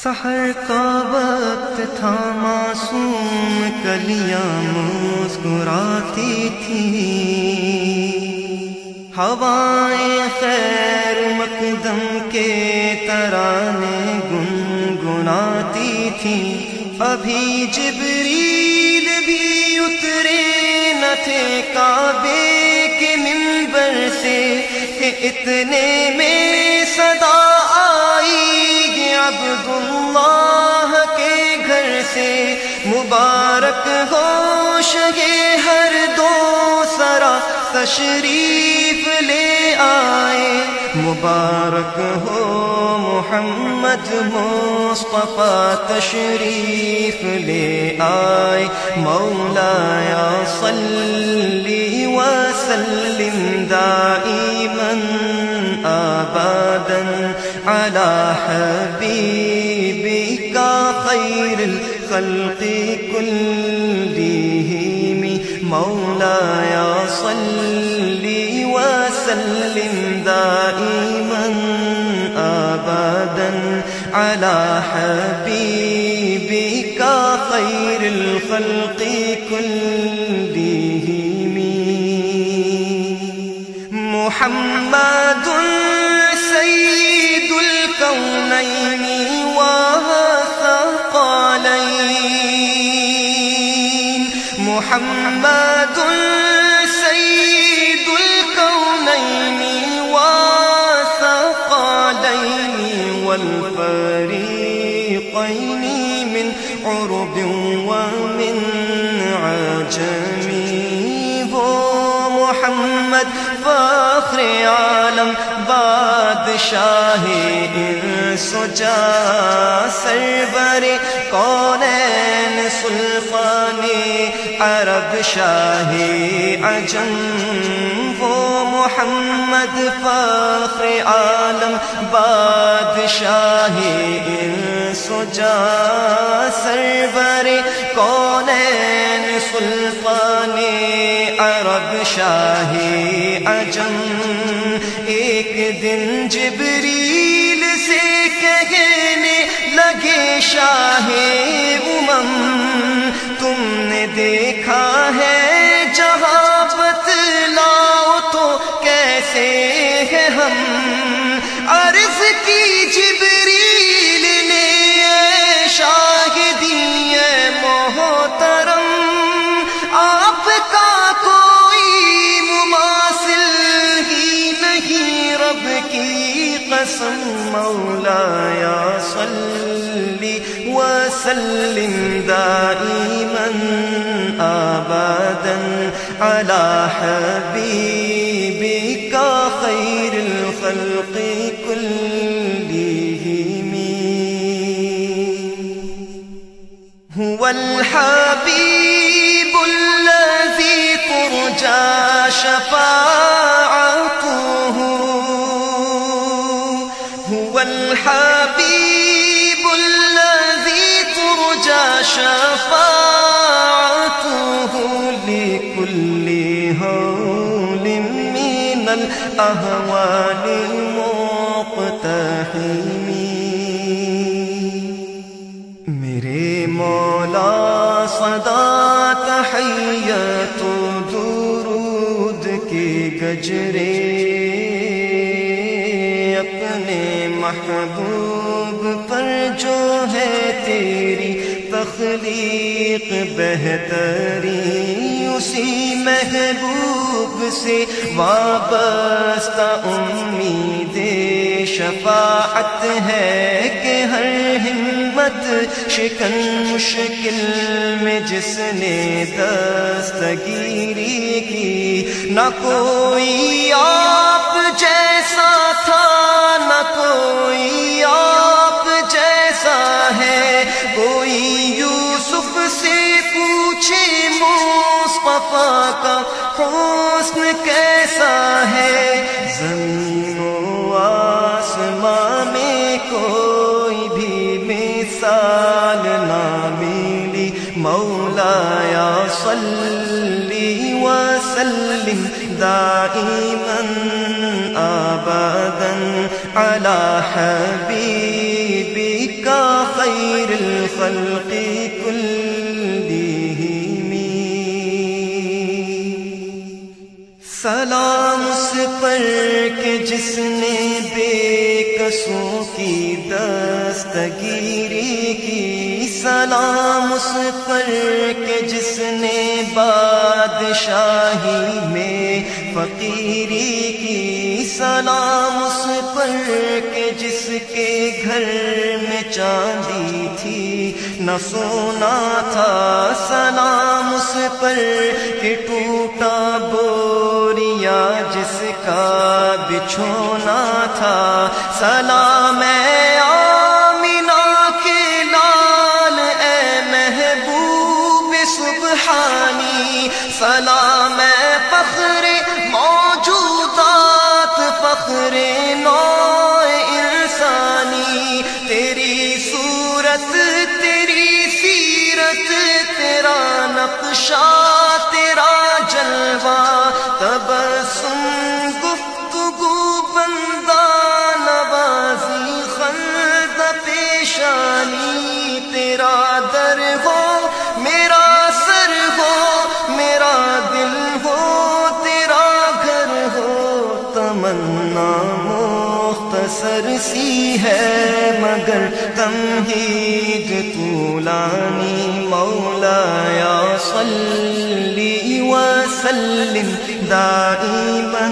سحر کا وقت تھا، معصوم کلیاں مسکراتی تھیں، ہوائیں خیر مقدم کے ترانے گنگناتی تھیں۔ ابھی جبریل بھی اترے نہ تھے کعبے کے منبر سے کہ اتنے میں صدا آئی عبداللہ کے گھر سے، مبارک ہو شگے ہر دو سرا تشریف لے آئے، مبارک ہو محمد مصطفیٰ تشریف لے آئے۔ مولایا صلی وسلم دائما ابدا علی حبیبک خیر الخلق کلہم، مولایا صلی وسلم دائما ابدا علی حبیبک خیر الخلق کلہم۔ محمد سید الکونین والثقلین، محمد سید الکونین والثقلین والفریقین من عرب ومن عجم، وہ محمد فخر عالم بادشاہ انس و جاں، سرور کونین سلطان عرب شاہ عجم، وہ محمد فخر عالم بادشاہ انس و جاں، سرور کونین سلطان عرب شاہ عجم۔ ایک دن جبریل سے کہنے لگے شاہ امم، تم نے دیکھا ہے جہاں بتلاؤ تو کیسے ہیں ہم؟ عرض کی جبریل نے شاہ دیے محترم، آپ کا کوئی مماثل ہی نہیں رب کی قسم، مولایا صلی وسلم دائما ابدا علی حبیبک خیر الخلق کلہم۔ هو الحبیب الذی ترجى شفاعته، هو الحبیب الذی ترجى شفاعته لكل هول من الأهوال المقتحم۔ میرے مولا صدا تحیت و درود کے گجرے، اپنے محبوب پر جو ہے تیری تخلیق بہتری، اسی محبوب سے وابستہ امید شفاعت ہے کہ ہر ہمت شکن مشکل میں جس نے دستگیری کی، نہ کوئی آپ جیسا تھا نہ کوئی آپ جیسا ہے، کوئی یوسف سے پوچھے مصطفیٰ کا حسن کیسا ہے، زمین و آسمان میں کوئی بھی مثال نہ ملی، مولایا صلی وسلم دائما ابدا علی حبیبک خیر الخلق کلہم۔ سلام اس پر کہ جس نے بے قصوں کی دستگیری کی، سلام اس پر کہ جس نے بادشاہی میں فقیری کی، سلام اس پر کہ جس کے گھر میں چاندی تھی نہ سونا تھا، سلام اس پر کہ ٹوٹا بوریا جس کا بچھونا تھا، سلام اے آمینہ کے لال اے محبوب سبحانی، سلام اے فخر موجودات فخر نوع انسانی، تیری صورت تیری سیرت تیرا نقشہ تیرا جلوہ، تبسم گفتگو بندہ نوازی خلد پیشانی، تیرا در ہو میرا سر ہو میرا دل ہو تیرا گھر ہو، تمنا مختصر سی ہے مگر تمہید طولانی، مولایا صلی وسلم دائما